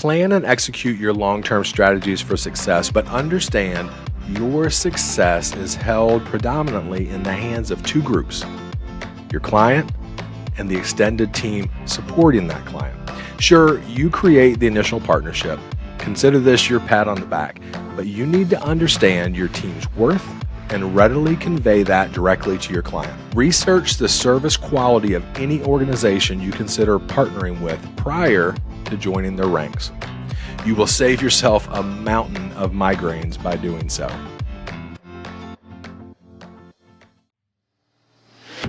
Plan and execute your long-term strategies for success, but understand your success is held predominantly in the hands of two groups: your client and the extended team supporting that client. Sure, you create the initial partnership. Consider this your pat on the back, but you need to understand your team's worth and readily convey that directly to your client. Research the service quality of any organization you consider partnering with prior to joining their ranks. You will save yourself a mountain of migraines by doing so.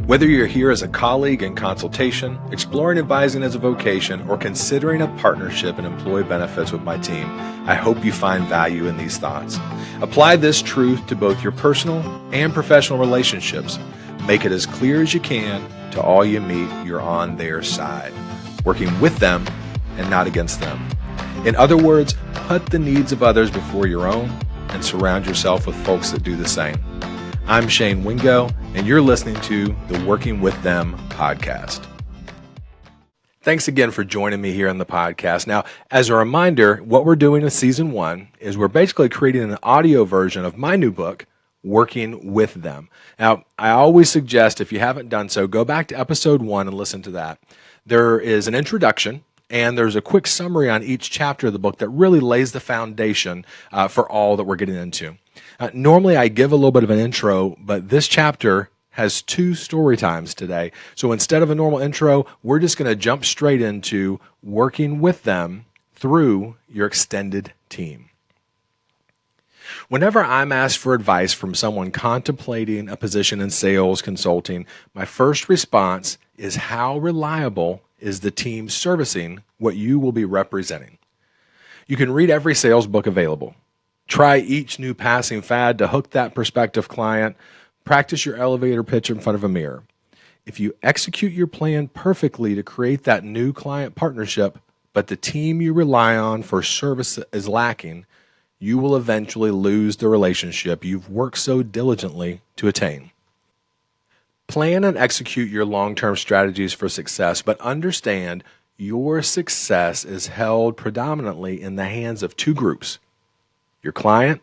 Whether you're here as a colleague in consultation, exploring advising as a vocation, or considering a partnership in employee benefits with my team, I hope you find value in these thoughts. Apply this truth to both your personal and professional relationships. Make it as clear as you can to all you meet you're on their side, working with them and not against them. In other words, put the needs of others before your own and surround yourself with folks that do the same. I'm Shane Wingo, and you're listening to the Working With Them podcast. Thanks again for joining me here on the podcast. Now, as a reminder, what we're doing in season 1 is we're basically creating an audio version of my new book, Working With Them. Now, I always suggest if you haven't done so, go back to episode 1 and listen to that. There is an introduction, and there's a quick summary on each chapter of the book that really lays the foundation for all that we're getting into. Normally, I give a little bit of an intro, but this chapter has 2 story times today. So instead of a normal intro, we're just going to jump straight into working with them through your extended team. Whenever I'm asked for advice from someone contemplating a position in sales consulting, my first response is how reliable is the team servicing what you will be representing? You can read every sales book available. Try each new passing fad to hook that prospective client. Practice your elevator pitch in front of a mirror. If you execute your plan perfectly to create that new client partnership, but the team you rely on for service is lacking, you will eventually lose the relationship you've worked so diligently to attain. Plan and execute your long-term strategies for success, but understand your success is held predominantly in the hands of two groups: your client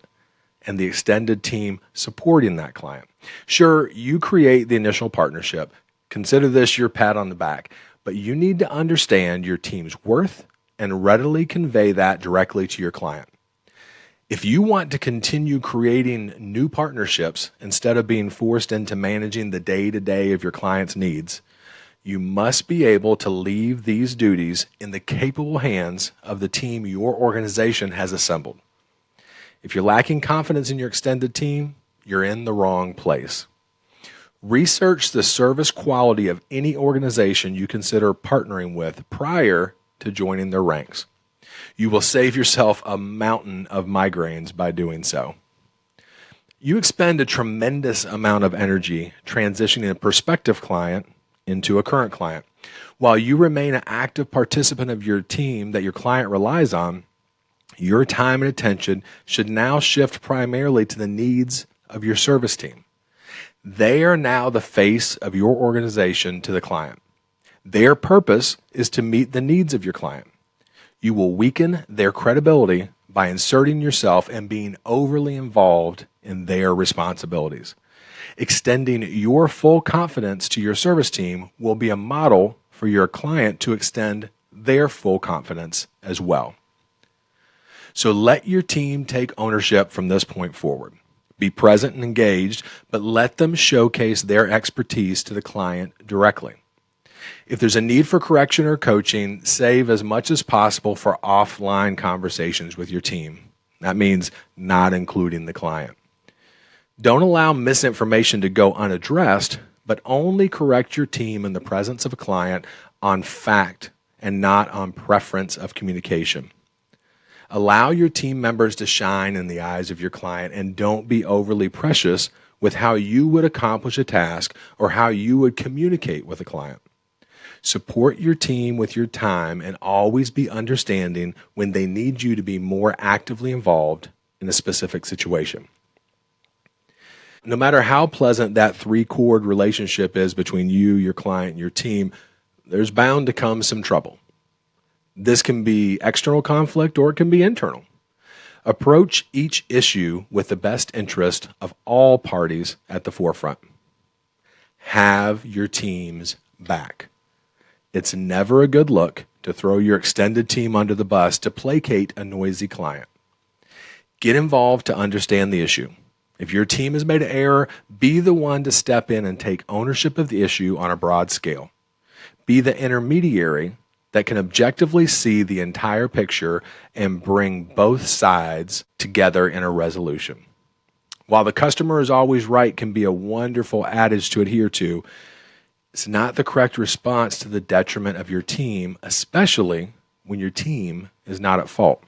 and the extended team supporting that client. Sure, you create the initial partnership. Consider this your pat on the back, but you need to understand your team's worth and readily convey that directly to your client. If you want to continue creating new partnerships instead of being forced into managing the day-to-day of your client's needs, you must be able to leave these duties in the capable hands of the team your organization has assembled. If you're lacking confidence in your extended team, you're in the wrong place. Research the service quality of any organization you consider partnering with prior to joining their ranks. You will save yourself a mountain of migraines by doing so. You expend a tremendous amount of energy transitioning a prospective client into a current client. While you remain an active participant of your team that your client relies on, your time and attention should now shift primarily to the needs of your service team. They are now the face of your organization to the client. Their purpose is to meet the needs of your client. You will weaken their credibility by inserting yourself and being overly involved in their responsibilities. Extending your full confidence to your service team will be a model for your client to extend their full confidence as well. So let your team take ownership from this point forward. Be present and engaged, but let them showcase their expertise to the client directly. If there's a need for correction or coaching, save as much as possible for offline conversations with your team. That means not including the client. Don't allow misinformation to go unaddressed, but only correct your team in the presence of a client on fact and not on preference of communication. Allow your team members to shine in the eyes of your client, and don't be overly precious with how you would accomplish a task or how you would communicate with a client. Support your team with your time and always be understanding when they need you to be more actively involved in a specific situation. No matter how pleasant that three-chord relationship is between you, your client, and your team, there's bound to come some trouble. This can be external conflict or it can be internal. Approach each issue with the best interest of all parties at the forefront. Have your team's back. It's never a good look to throw your extended team under the bus to placate a noisy client. Get involved to understand the issue. If your team has made an error, be the one to step in and take ownership of the issue on a broad scale. Be the intermediary that can objectively see the entire picture and bring both sides together in a resolution. While the customer is always right can be a wonderful adage to adhere to, it's not the correct response to the detriment of your team, especially when your team is not at fault.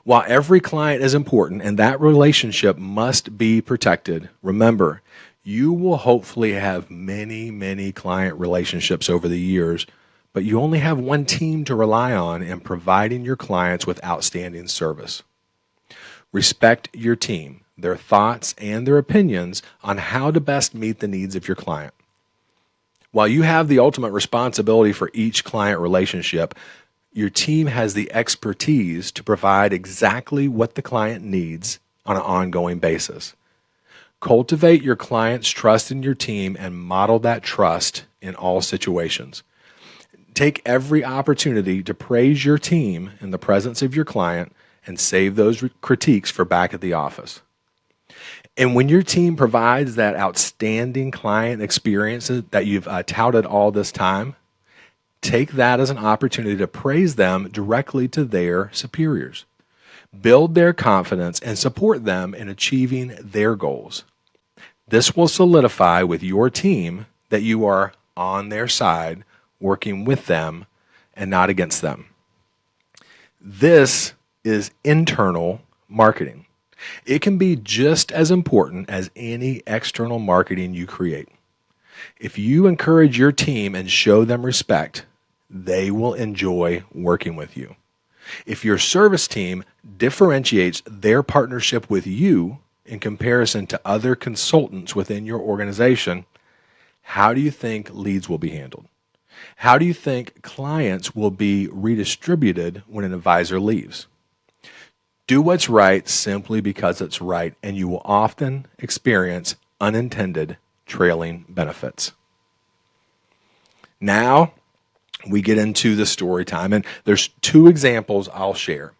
While every client is important and that relationship must be protected, remember, you will hopefully have many, many client relationships over the years, but you only have one team to rely on in providing your clients with outstanding service. Respect your team, their thoughts, and their opinions on how to best meet the needs of your client. While you have the ultimate responsibility for each client relationship, your team has the expertise to provide exactly what the client needs on an ongoing basis. Cultivate your client's trust in your team and model that trust in all situations. Take every opportunity to praise your team in the presence of your client and save those critiques for back at the office. And when your team provides that outstanding client experience that you've touted all this time, take that as an opportunity to praise them directly to their superiors. Build their confidence and support them in achieving their goals. This will solidify with your team that you are on their side, working with them and not against them. This is internal marketing. It can be just as important as any external marketing you create. If you encourage your team and show them respect, they will enjoy working with you. If your service team differentiates their partnership with you in comparison to other consultants within your organization, how do you think leads will be handled? How do you think clients will be redistributed when an advisor leaves? Do what's right simply because it's right, and you will often experience unintended trailing benefits. Now, we get into the story time, and there's two examples I'll share.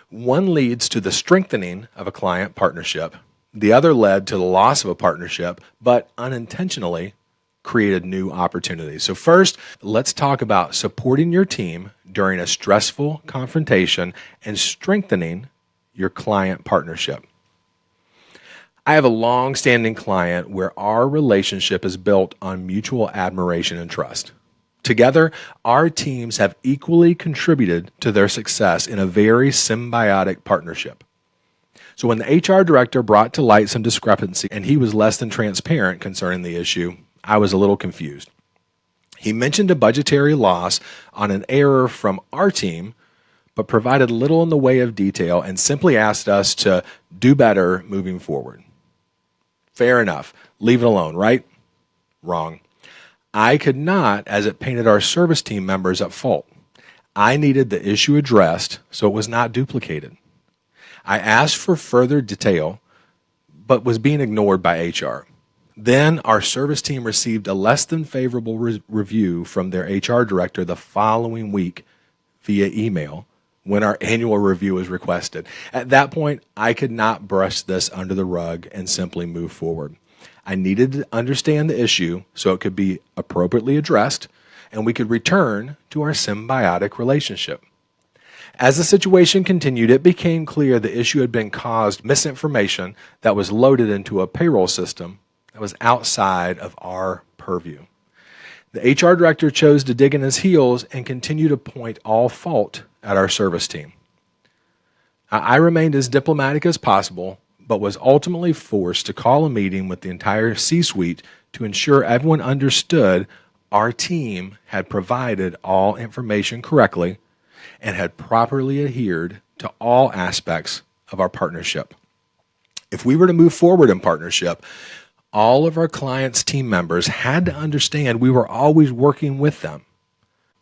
One leads to the strengthening of a client partnership. The other led to the loss of a partnership, but unintentionally created new opportunities. So first, let's talk about supporting your team during a stressful confrontation and strengthening your client partnership. I have a long-standing client where our relationship is built on mutual admiration and trust. Together, our teams have equally contributed to their success in a very symbiotic partnership. So when the HR director brought to light some discrepancy and he was less than transparent concerning the issue, I was a little confused. He mentioned a budgetary loss on an error from our team, but provided little in the way of detail and simply asked us to do better moving forward. Fair enough. Leave it alone, right? Wrong. I could not, as it painted our service team members at fault. I needed the issue addressed so it was not duplicated. I asked for further detail, but was being ignored by HR. Then our service team received a less than favorable review from their HR director the following week via email when our annual review was requested. At that point, I could not brush this under the rug and simply move forward. I needed to understand the issue so it could be appropriately addressed and we could return to our symbiotic relationship. As the situation continued, it became clear the issue had been caused misinformation that was loaded into a payroll system that was outside of our purview. The HR director chose to dig in his heels and continue to point all fault at our service team. I remained as diplomatic as possible, but was ultimately forced to call a meeting with the entire C-suite to ensure everyone understood our team had provided all information correctly and had properly adhered to all aspects of our partnership. If we were to move forward in partnership, all of our clients' team members had to understand we were always working with them.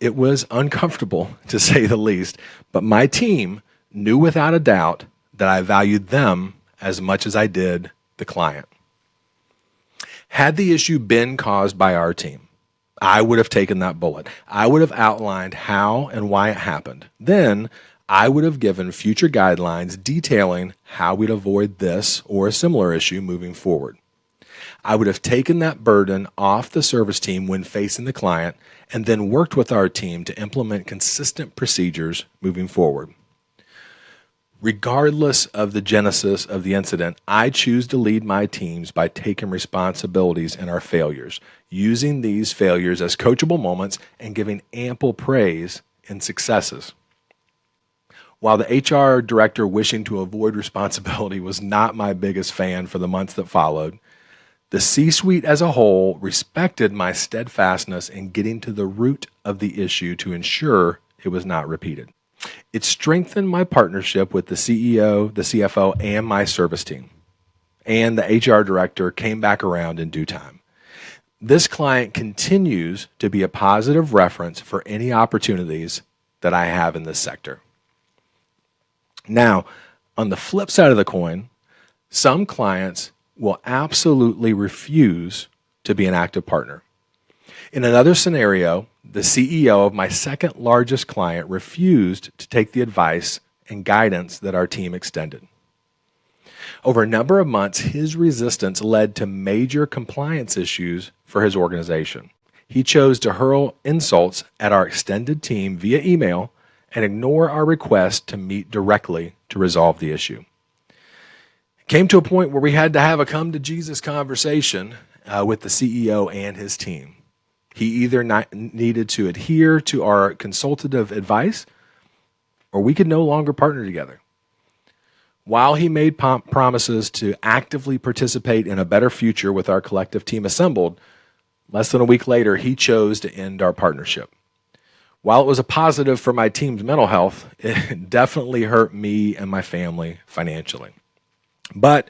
It was uncomfortable, to say the least, but my team knew without a doubt that I valued them as much as I did the client. Had the issue been caused by our team, I would have taken that bullet. I would have outlined how and why it happened. Then I would have given future guidelines detailing how we'd avoid this or a similar issue moving forward. I would have taken that burden off the service team when facing the client and then worked with our team to implement consistent procedures moving forward. Regardless of the genesis of the incident, I choose to lead my teams by taking responsibilities in our failures, using these failures as coachable moments and giving ample praise in successes. While the HR director wishing to avoid responsibility was not my biggest fan for the months that followed, the C-suite as a whole respected my steadfastness in getting to the root of the issue to ensure it was not repeated. It strengthened my partnership with the CEO, the CFO, and my service team. And the HR director came back around in due time. This client continues to be a positive reference for any opportunities that I have in this sector. Now, on the flip side of the coin, some clients will absolutely refuse to be an active partner. In another scenario, the CEO of my second largest client refused to take the advice and guidance that our team extended. Over a number of months, his resistance led to major compliance issues for his organization. He chose to hurl insults at our extended team via email and ignore our request to meet directly to resolve the issue. It came to a point where we had to have a come-to-Jesus conversation with the CEO and his team. He either needed to adhere to our consultative advice, or we could no longer partner together. While he made promises to actively participate in a better future with our collective team assembled, less than a week later, he chose to end our partnership. While it was a positive for my team's mental health, it definitely hurt me and my family financially. But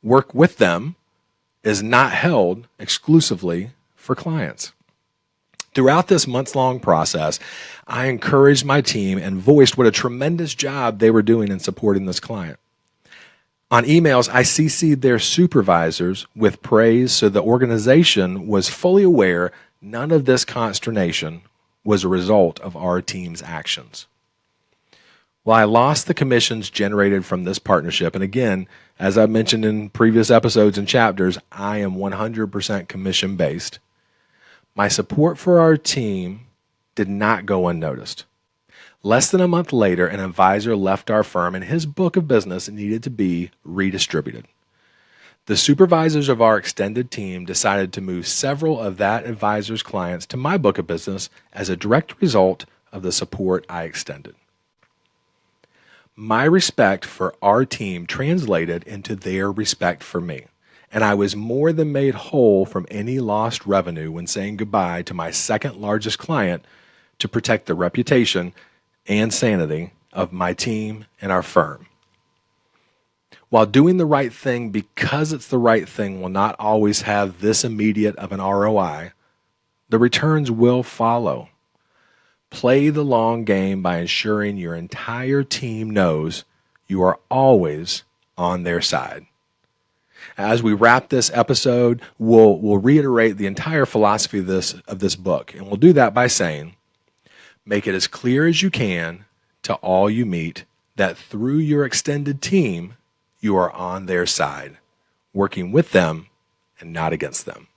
work with them is not held exclusively for clients. Throughout this months-long process, I encouraged my team and voiced what a tremendous job they were doing in supporting this client. On emails, I CC'd their supervisors with praise so the organization was fully aware none of this consternation was a result of our team's actions. While I lost the commissions generated from this partnership, and again, as I mentioned in previous episodes and chapters, I am 100% commission-based, my support for our team did not go unnoticed. Less than a month later, an advisor left our firm and his book of business needed to be redistributed. The supervisors of our extended team decided to move several of that advisor's clients to my book of business as a direct result of the support I extended. My respect for our team translated into their respect for me. And I was more than made whole from any lost revenue when saying goodbye to my second largest client to protect the reputation and sanity of my team and our firm. While doing the right thing because it's the right thing will not always have this immediate of an ROI, the returns will follow. Play the long game by ensuring your entire team knows you are always on their side. As we wrap this episode, we'll reiterate the entire philosophy of this book, and we'll do that by saying, make it as clear as you can to all you meet that through your extended team, you are on their side, working with them and not against them.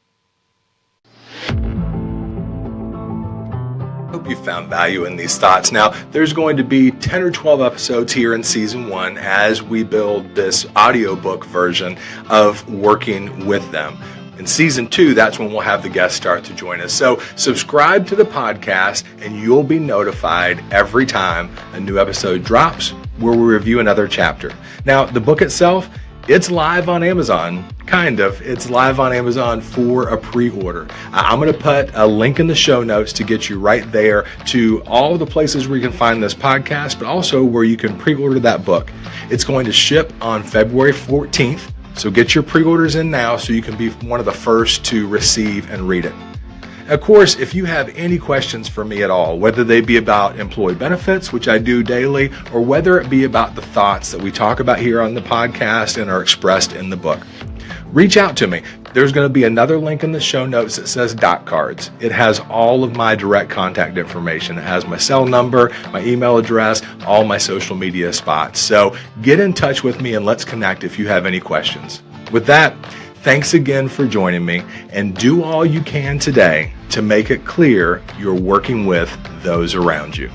Hope you found value in these thoughts. Now, there's going to be 10 or 12 episodes here in season 1 as we build this audiobook version of Working with Them. In season 2, that's when we'll have the guests start to join us. So subscribe to the podcast and you'll be notified every time a new episode drops where we review another chapter. Now, the book itself, it's live on Amazon, kind of. It's live on Amazon for a pre-order. I'm going to put a link in the show notes to get you right there to all the places where you can find this podcast, but also where you can pre-order that book. It's going to ship on February 14th, so get your pre-orders in now so you can be one of the first to receive and read it. Of course, if you have any questions for me at all, whether they be about employee benefits, which I do daily, or whether it be about the thoughts that we talk about here on the podcast and are expressed in the book, reach out to me. There's going to be another link in the show notes that says Dot Cards. It has all of my direct contact information. It has my cell number, my email address, all my social media spots. So get in touch with me and let's connect if you have any questions. With that, thanks again for joining me, and do all you can today to make it clear you're working with those around you.